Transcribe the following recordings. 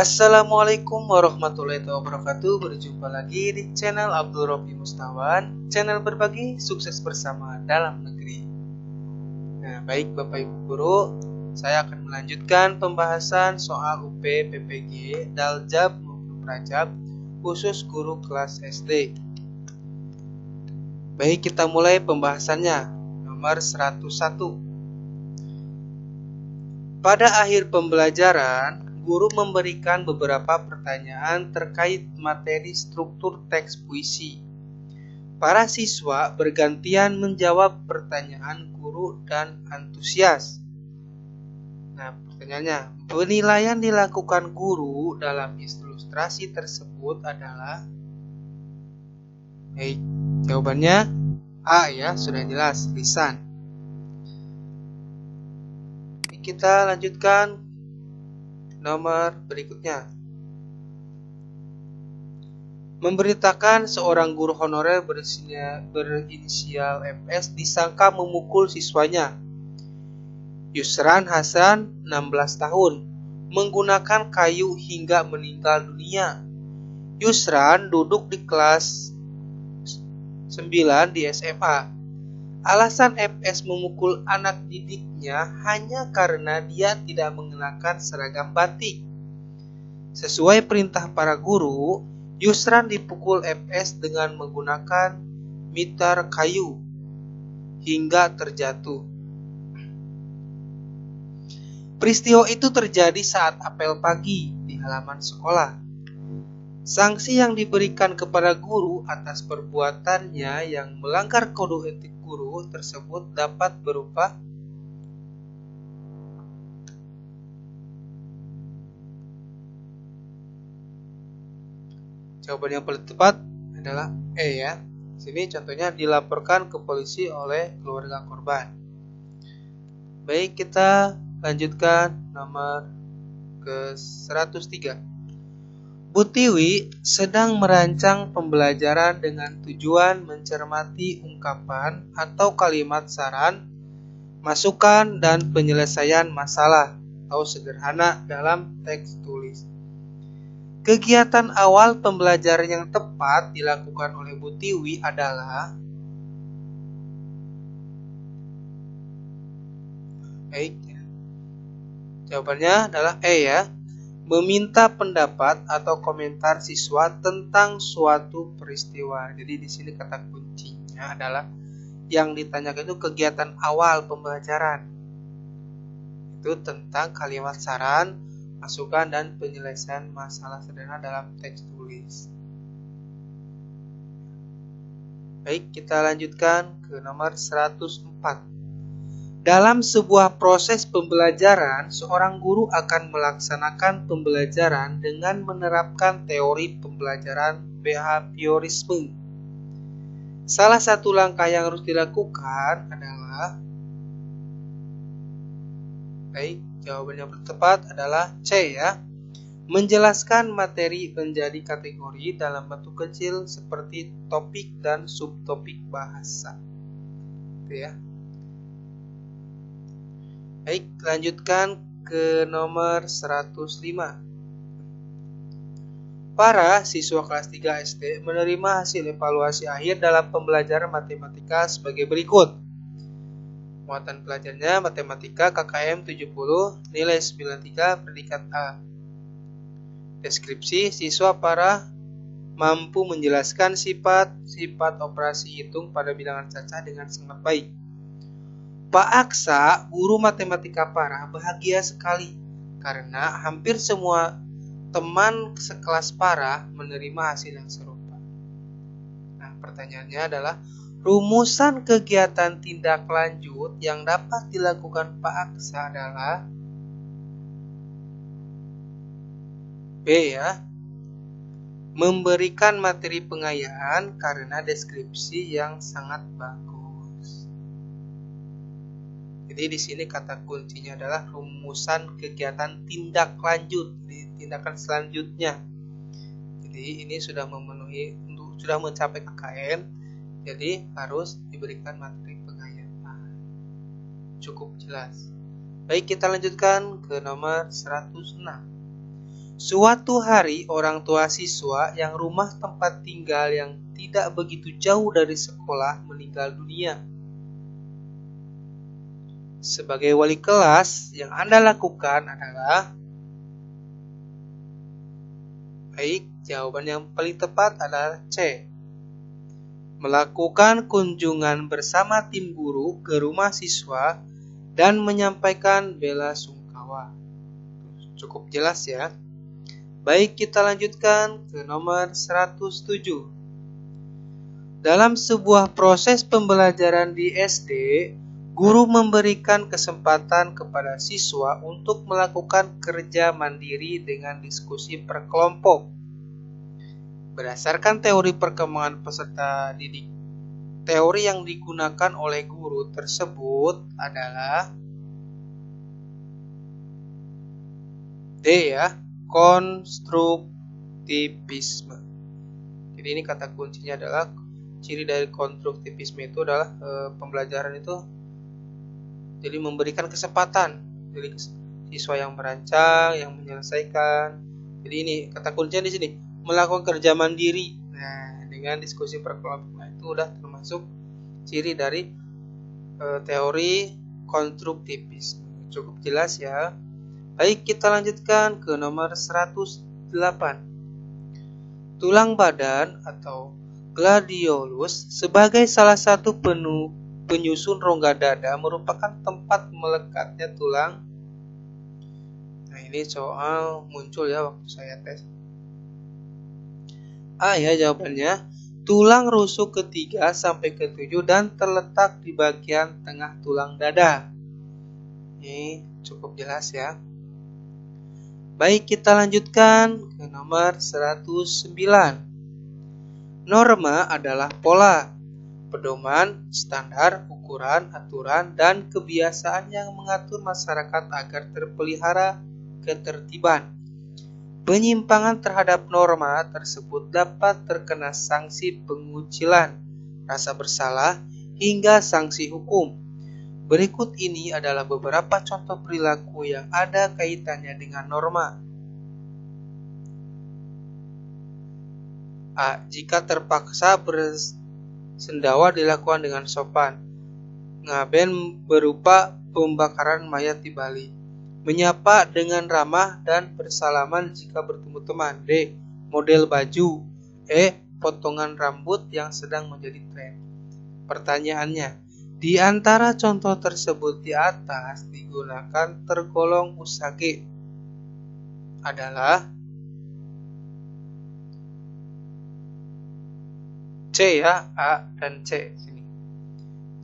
Assalamualaikum warahmatullahi wabarakatuh. Berjumpa lagi di channel Abdul Rofi Mustawan, channel berbagi sukses bersama dalam negeri. Nah, baik Bapak Ibu Guru, saya akan melanjutkan pembahasan soal UP, PPG, Daljab maupun Prajab khusus guru kelas SD. Baik, kita mulai pembahasannya. Nomor 101. Pada akhir pembelajaran, guru memberikan beberapa pertanyaan terkait materi struktur teks puisi. Para siswa bergantian menjawab pertanyaan guru dan antusias. Nah, pertanyaannya, penilaian dilakukan guru dalam ilustrasi tersebut adalah? Baik, jawabannya A ya, sudah jelas, lisan. Kita lanjutkan nomor berikutnya. Memberitakan seorang guru honorer berinisial FS disangka memukul siswanya. Yusran Hasan, 16 tahun, menggunakan kayu hingga meninggal dunia. Yusran duduk di kelas 9 di SMA. Alasan FS memukul anak didiknya hanya karena dia tidak mengenakan seragam batik. Sesuai perintah para guru, Yusran dipukul FS dengan menggunakan mitar kayu hingga terjatuh. Peristiwa itu terjadi saat apel pagi di halaman sekolah. Sanksi yang diberikan kepada guru atas perbuatannya yang melanggar kode etik guru tersebut dapat berupa jawaban yang paling tepat adalah E ya. Sini contohnya dilaporkan ke polisi oleh keluarga korban. Baik, kita lanjutkan nomor ke 103. Bu Tiwi sedang merancang pembelajaran dengan tujuan mencermati ungkapan atau kalimat saran, masukan, dan penyelesaian masalah atau sederhana dalam teks tulis. Kegiatan awal pembelajaran yang tepat dilakukan oleh Bu Tiwi adalah baik. Jawabannya adalah E ya. Meminta pendapat atau komentar siswa tentang suatu peristiwa. Jadi di sini kata kuncinya adalah yang ditanyakan itu kegiatan awal pembelajaran. Itu tentang kalimat saran, masukan, dan penyelesaian masalah sederhana dalam teks tulis. Baik, kita lanjutkan ke nomor 104. Dalam sebuah proses pembelajaran, seorang guru akan melaksanakan pembelajaran dengan menerapkan teori pembelajaran behaviorisme. Salah satu langkah yang harus dilakukan adalah baik, jawaban yang tepat adalah C ya. Menjelaskan materi menjadi kategori dalam bentuk kecil seperti topik dan subtopik bahasa. Itu ya. Baik, lanjutkan ke nomor 105. Para siswa kelas 3 SD menerima hasil evaluasi akhir dalam pembelajaran matematika sebagai berikut. Muatan pelajarannya matematika KKM 70, nilai 93, predikat A. Deskripsi, siswa para mampu menjelaskan sifat operasi hitung pada bilangan cacah dengan sangat baik. Pak Aksa, guru matematika para, bahagia sekali karena hampir semua teman sekelas para menerima hasil yang serupa. Nah, pertanyaannya adalah rumusan kegiatan tindak lanjut yang dapat dilakukan Pak Aksa adalah B ya. Memberikan materi pengayaan karena deskripsi yang sangat bagus. Jadi di sini kata kuncinya adalah rumusan kegiatan tindak lanjut, di tindakan selanjutnya. Jadi ini sudah memenuhi, sudah mencapai KKN, jadi harus diberikan materi pengayaan. Cukup jelas. Baik, kita lanjutkan ke nomor 106. Suatu hari orang tua siswa yang rumah tempat tinggal yang tidak begitu jauh dari sekolah meninggal dunia. Sebagai wali kelas, yang Anda lakukan adalah baik, jawaban yang paling tepat adalah C. Melakukan kunjungan bersama tim guru ke rumah siswa dan menyampaikan bela sungkawa. Cukup jelas ya. Baik, kita lanjutkan ke nomor 107. Dalam sebuah proses pembelajaran di SD, guru memberikan kesempatan kepada siswa untuk melakukan kerja mandiri dengan diskusi per kelompok. Berdasarkan teori perkembangan peserta didik, teori yang digunakan oleh guru tersebut adalah D ya, konstruktivisme. Jadi ini kata kuncinya adalah ciri dari konstruktivisme itu adalah pembelajaran itu jadi memberikan kesempatan jadi siswa yang merancang, yang menyelesaikan. Jadi ini kata kuncinya di sini melakukan kerja mandiri. Nah, dengan diskusi per kelompok, nah, itu udah termasuk ciri dari teori konstruktivisme. Cukup jelas ya. Baik, kita lanjutkan ke nomor 108. Tulang badan atau gladiolus sebagai salah satu penyusun rongga dada merupakan tempat melekatnya tulang. Nah, ini soal muncul ya waktu saya tes. A ya jawabannya, tulang rusuk ke-3 sampai ke-7 dan terletak di bagian tengah tulang dada. Ini cukup jelas ya. Baik, kita lanjutkan ke nomor 109. Norma adalah pola, pedoman, standar, ukuran, aturan, dan kebiasaan yang mengatur masyarakat agar terpelihara ketertiban. Penyimpangan terhadap norma tersebut dapat terkena sanksi pengucilan, rasa bersalah, hingga sanksi hukum. Berikut ini adalah beberapa contoh perilaku yang ada kaitannya dengan norma. A. Jika terpaksa bersendawa dilakukan dengan sopan. Ngaben berupa pembakaran mayat di Bali. Menyapa dengan ramah dan bersalaman jika bertemu teman. D. Model baju. E. Potongan rambut yang sedang menjadi tren. Pertanyaannya, di antara contoh tersebut di atas digunakan tergolong usage adalah C ya, A dan C sini.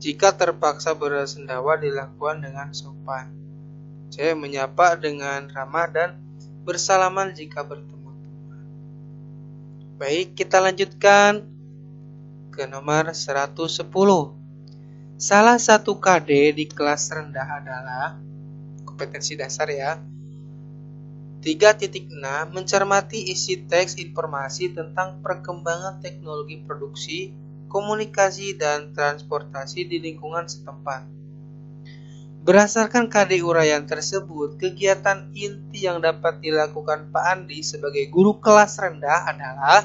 Jika terpaksa bersendawa dilakukan dengan sopan. C. Menyapa dengan ramah dan bersalaman jika bertemu teman. Baik, kita lanjutkan ke nomor 110. Salah satu KD di kelas rendah adalah kompetensi dasar ya. 3.6 mencermati isi teks informasi tentang perkembangan teknologi produksi, komunikasi, dan transportasi di lingkungan setempat. Berdasarkan KD uraian tersebut, kegiatan inti yang dapat dilakukan Pak Andi sebagai guru kelas rendah adalah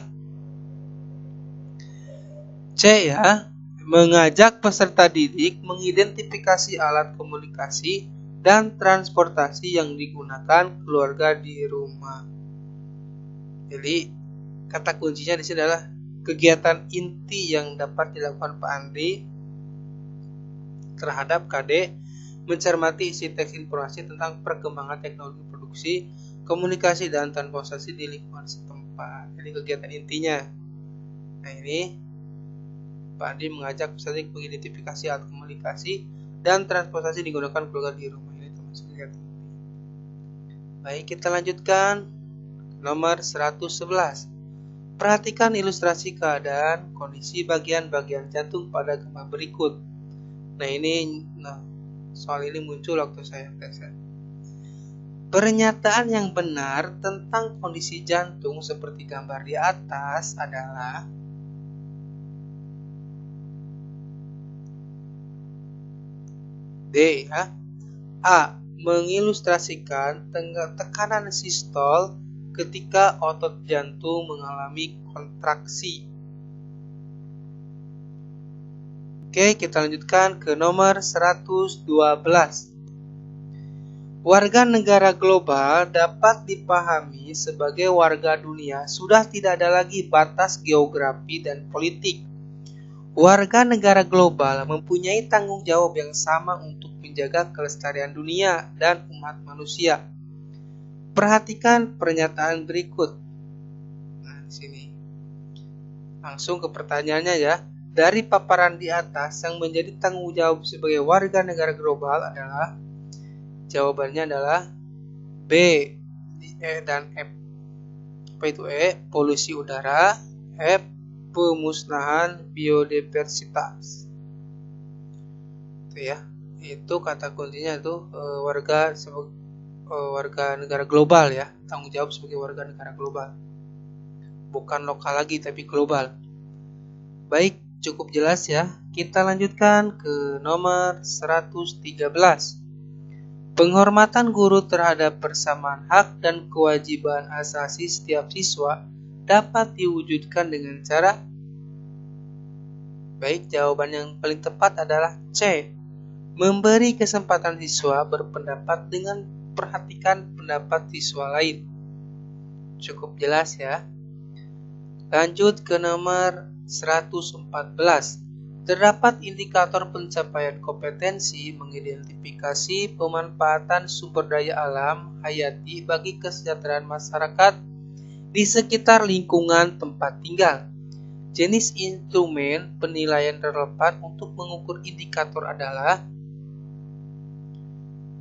C ya, mengajak peserta didik mengidentifikasi alat komunikasi dan transportasi yang digunakan keluarga di rumah. Jadi kata kuncinya di sini adalah kegiatan inti yang dapat dilakukan Pak Andi terhadap KD mencermati isi teks informasi tentang perkembangan teknologi produksi, komunikasi, dan transportasi di lingkungan setempat. Jadi kegiatan intinya. Nah ini Pak Andi mengajak peserta mengidentifikasi alat komunikasi dan transportasi digunakan keluarga di rumah. Ini termasuk kegiatan inti. Baik, kita lanjutkan nomor 111. Perhatikan ilustrasi keadaan kondisi bagian-bagian jantung pada gambar berikut. Soal ini muncul waktu saya tes. Pernyataan yang benar tentang kondisi jantung seperti gambar di atas adalah D ya. A. Mengilustrasikan tekanan sistol ketika otot jantung mengalami kontraksi. Oke, kita lanjutkan ke nomor 112. Warga negara global dapat dipahami sebagai warga dunia. Sudah tidak ada lagi batas geografi dan politik. Warga negara global mempunyai tanggung jawab yang sama untuk menjaga kelestarian dunia dan umat manusia. Perhatikan pernyataan berikut. Nah, di sini. Langsung ke pertanyaannya ya. Dari paparan di atas, yang menjadi tanggung jawab sebagai warga negara global adalah, jawabannya adalah B, E dan F. Apa itu E? Polusi udara. F, pemusnahan biodiversitas. Itu ya. Itu kata kuncinya itu warga negara global ya. Tanggung jawab sebagai warga negara global. Bukan lokal lagi tapi global. Baik. Cukup jelas ya. Kita lanjutkan ke nomor 113. Penghormatan guru terhadap persamaan hak dan kewajiban asasi setiap siswa dapat diwujudkan dengan cara. Baik, jawaban yang paling tepat adalah C. Memberi kesempatan siswa berpendapat dengan perhatikan pendapat siswa lain. Cukup jelas ya. Lanjut ke nomor 114. Terdapat indikator pencapaian kompetensi mengidentifikasi pemanfaatan sumber daya alam hayati bagi kesejahteraan masyarakat di sekitar lingkungan tempat tinggal. Jenis instrumen penilaian relevan untuk mengukur indikator adalah.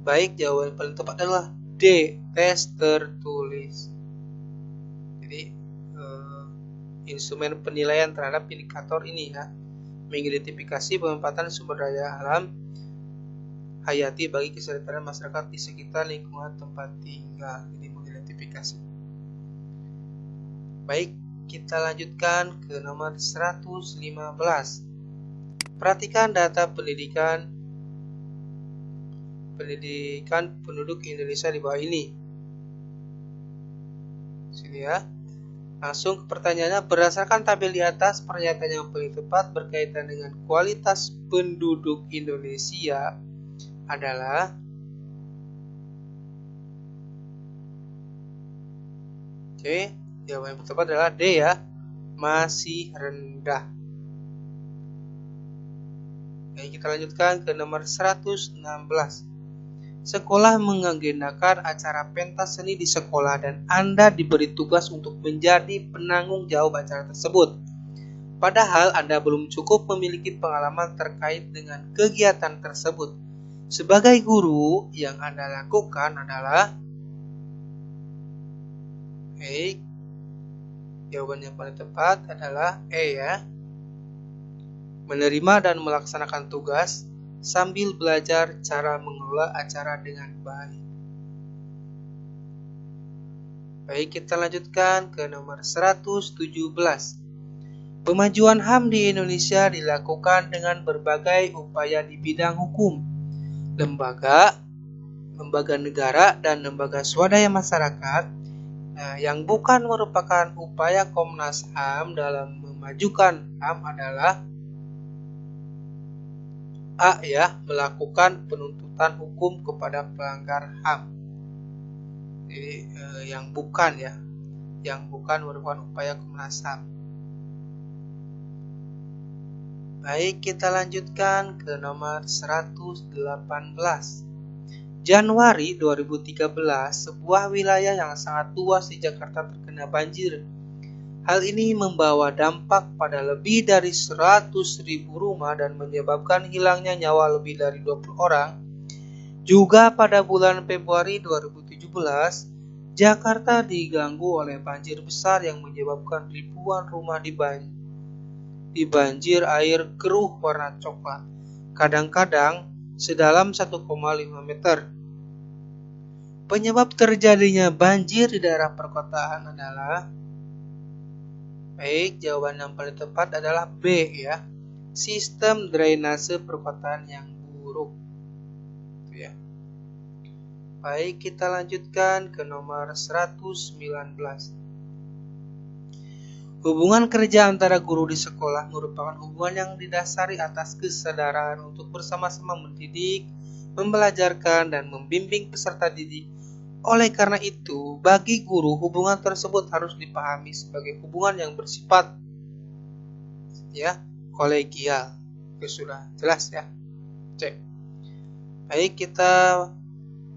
Baik, jawaban paling tepat adalah D. Tes tertulis. Jadi instrumen penilaian terhadap indikator ini ya, mengidentifikasi pemanfaatan sumber daya alam hayati bagi kesejahteraan masyarakat di sekitar lingkungan tempat tinggal. Ini mengidentifikasi. Baik, kita lanjutkan ke nomor 115. Perhatikan data pendidikan penduduk Indonesia di bawah ini. Sini ya. Langsung ke pertanyaannya, berdasarkan tabel di atas, pernyataan yang paling tepat berkaitan dengan kualitas penduduk Indonesia adalah. Oke, jawaban yang tepat adalah D ya, masih rendah. Oke, kita lanjutkan ke nomor 116. Sekolah mengagendakan acara pentas seni di sekolah dan Anda diberi tugas untuk menjadi penanggung jawab acara tersebut. Padahal Anda belum cukup memiliki pengalaman terkait dengan kegiatan tersebut. Sebagai guru, yang Anda lakukan adalah. Jawaban yang paling tepat adalah E ya. Menerima dan melaksanakan tugas sambil belajar cara mengelola acara dengan baik. Baik, kita lanjutkan ke nomor 117. Pemajuan HAM di Indonesia dilakukan dengan berbagai upaya di bidang hukum. Lembaga negara dan lembaga swadaya masyarakat yang bukan merupakan upaya Komnas HAM dalam memajukan HAM adalah A ya, melakukan penuntutan hukum kepada pelanggar HAM. Jadi yang bukan merupakan upaya Komnas HAM. Baik, kita lanjutkan ke nomor 118. Januari 2013, sebuah wilayah yang sangat luas di Jakarta terkena banjir. Hal ini membawa dampak pada lebih dari 100.000 rumah dan menyebabkan hilangnya nyawa lebih dari 20 orang. Juga pada bulan Februari 2017, Jakarta diganggu oleh banjir besar yang menyebabkan ribuan rumah dibanjir air keruh warna coklat, kadang-kadang sedalam 1,5 meter. Penyebab terjadinya banjir di daerah perkotaan adalah. Baik, jawaban yang paling tepat adalah B ya. Sistem drainase perkotaan yang buruk. Itu ya. Baik, kita lanjutkan ke nomor 119. Hubungan kerja antara guru di sekolah merupakan hubungan yang didasari atas kesadaran untuk bersama-sama mendidik, membelajarkan, dan membimbing peserta didik. Oleh karena itu, bagi guru, hubungan tersebut harus dipahami sebagai hubungan yang bersifat kolegial. Oke, sudah jelas ya. Cek. Baik, kita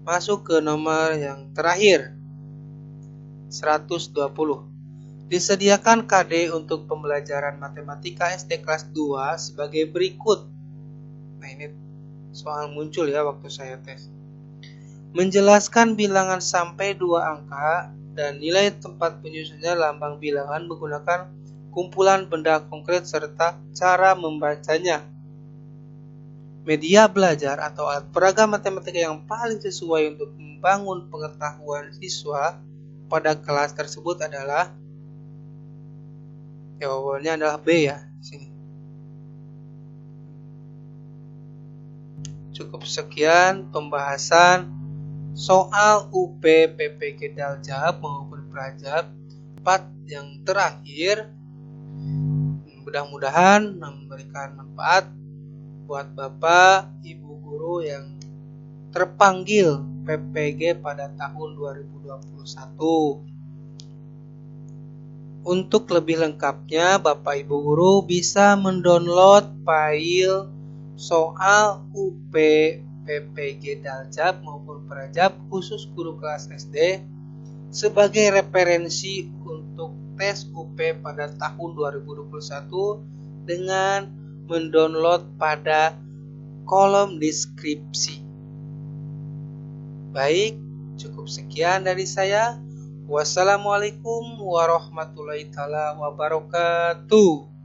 masuk ke nomor yang terakhir, 120. Disediakan KD untuk pembelajaran matematika SD kelas 2 sebagai berikut. Nah, ini soal muncul ya waktu saya tes. Menjelaskan bilangan sampai 2 angka dan nilai tempat penyusunnya lambang bilangan menggunakan kumpulan benda konkret serta cara membacanya. Media belajar atau alat peraga matematika yang paling sesuai untuk membangun pengetahuan siswa pada kelas tersebut adalah, jawabannya adalah B ya, sini. Cukup sekian pembahasan soal UP PPG Daljab maupun Prajab part yang terakhir. Mudah-mudahan memberikan manfaat buat Bapak, Ibu guru yang terpanggil PPG pada tahun 2021. Untuk lebih lengkapnya, Bapak Ibu guru bisa mendownload file soal UP PPG Daljab maupun Prajab khusus guru kelas SD sebagai referensi untuk tes UP pada tahun 2021 dengan mendownload pada kolom deskripsi. Baik, cukup sekian dari saya. Wassalamualaikum warahmatullahi wabarakatuh.